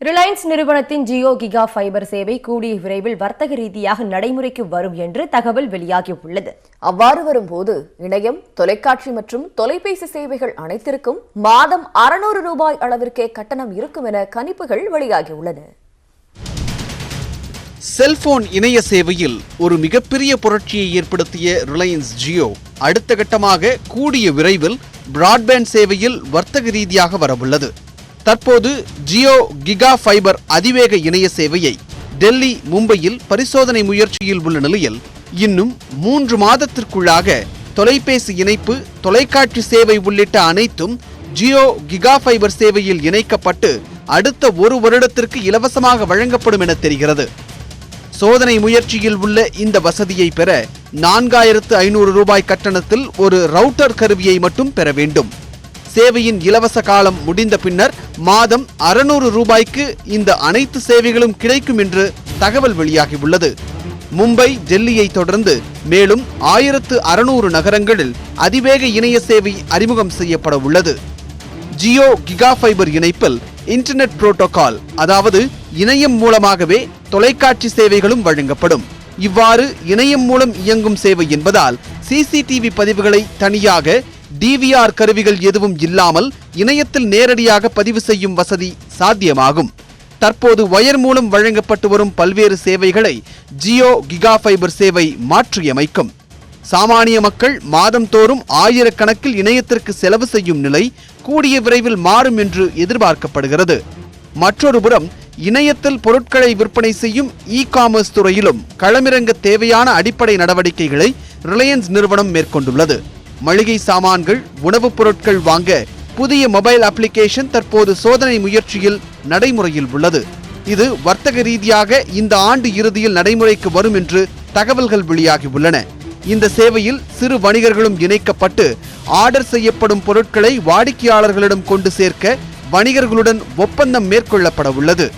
Reliance நிறுவனத்தின் Jio giga fibre சேவை கூடிய விரைவில் வர்த்தக ரீதியாக நடைமுறைக்கு வரும் என்று தகவல் வெளியாகியுள்ளது. அவ்வாறு வரும்போது இணையம், தொலைக்காட்சி மற்றும் தொலைபேசி சேவைகள் அனைத்திற்கும் மாதம் 600 ரூபாய் அளவிற்கே கட்டணம் இருக்கும் என கணிப்புகள் வெளியாகியுள்ளன. செல்போன் இணைய சேவையில் ஒரு மிகப்பெரிய புரட்சியை ஏற்படுத்திய ரிலையன்ஸ் ஜியோ அடுத்த கட்டமாக கூடிய விரைவில் பிராட்பேண்ட் சேவையில் வர்த்தக ரீதியாக வரவுள்ளது. தற்போது ஜியோ கிகா ஃபைபர் அதிவேக இணைய சேவையை டெல்லி, மும்பையில் பரிசோதனை முயற்சியில் உள்ள நிலையில் இன்னும் 3 மாதத்திற்குள்ளாக தொலைபேசி இணைப்பு, தொலைக்காட்சி சேவை உள்ளிட்ட அனைத்தும் ஜியோ கிகா ஃபைபர் சேவையில் இணைக்கப்பட்டு அடுத்த 1 வருடத்திற்கு இலவசமாக வழங்கப்படும் என தெரிகிறது. சோதனை முயற்சியில் உள்ள இந்த வசதியை பெற 4500 ரூபாய் கட்டணத்தில் ஒரு ரவுட்டர் கருவியை மட்டும் பெற வேண்டும். சேவையின் இலவச காலம் முடிந்த பின்னர் மாதம் 600 ரூபாய்க்கு இந்த அனைத்து சேவைகளும் கிடைக்கும் என்று தகவல் வெளியாகியுள்ளது. மும்பை, டெல்லியை தொடர்ந்து மேலும் 1600 நகரங்களில் அதிவேக இணைய சேவை அறிமுகம் செய்யப்பட உள்ளது. ஜியோ கிகா ஃபைபர் இணைப்பில் இன்டர்நெட் புரோட்டோகால், அதாவது இணையம் மூலமாகவே தொலைக்காட்சி சேவைகளும் வழங்கப்படும். இவ்வாறு இணையம் மூலம் இயங்கும் சேவை என்பதால் சிசிடிவி பதிவுகளை தனியாக டிவிஆர் கருவிகள் எதுவும் இல்லாமல் இணையத்தில் நேரடியாக பதிவு செய்யும் வசதி சாத்தியமாகும். தற்போது வயர் மூலம் வழங்கப்பட்டு வரும் பல்வேறு சேவைகளை ஜியோ கிகா ஃபைபர் சேவை மாற்றியமைக்கும். சாமானிய மக்கள் மாதந்தோறும் ஆயிரக்கணக்கில் இணையத்திற்கு செலவு செய்யும் நிலை கூடிய விரைவில் மாறும் என்று எதிர்பார்க்கப்படுகிறது. மற்றொரு புறம் இணையத்தில் பொருட்களை விற்பனை செய்யும் இ-காமர்ஸ் துறையிலும் களமிறங்க தேவையான அடிப்படை நடவடிக்கைகளை ரிலையன்ஸ் நிறுவனம் மேற்கொண்டுள்ளது. மளிகை சாமான்கள், உணவுப் பொருட்கள் வாங்க புதிய மொபைல் அப்ளிகேஷன் தற்போது சோதனை முயற்சியில் நடைமுறையில் உள்ளது. இது வர்த்தக ரீதியாக இந்த ஆண்டு இறுதியில் நடைமுறைக்கு வரும் என்று தகவல்கள் வெளியாகியுள்ளன. இந்த சேவையில் சிறு வணிகர்களும் இணைக்கப்பட்டு ஆர்டர் செய்யப்படும் பொருட்களை வாடிக்கையாளர்களிடம் கொண்டு சேர்க்க வணிகர்களுடன் ஒப்பந்தம் மேற்கொள்ளப்பட உள்ளது.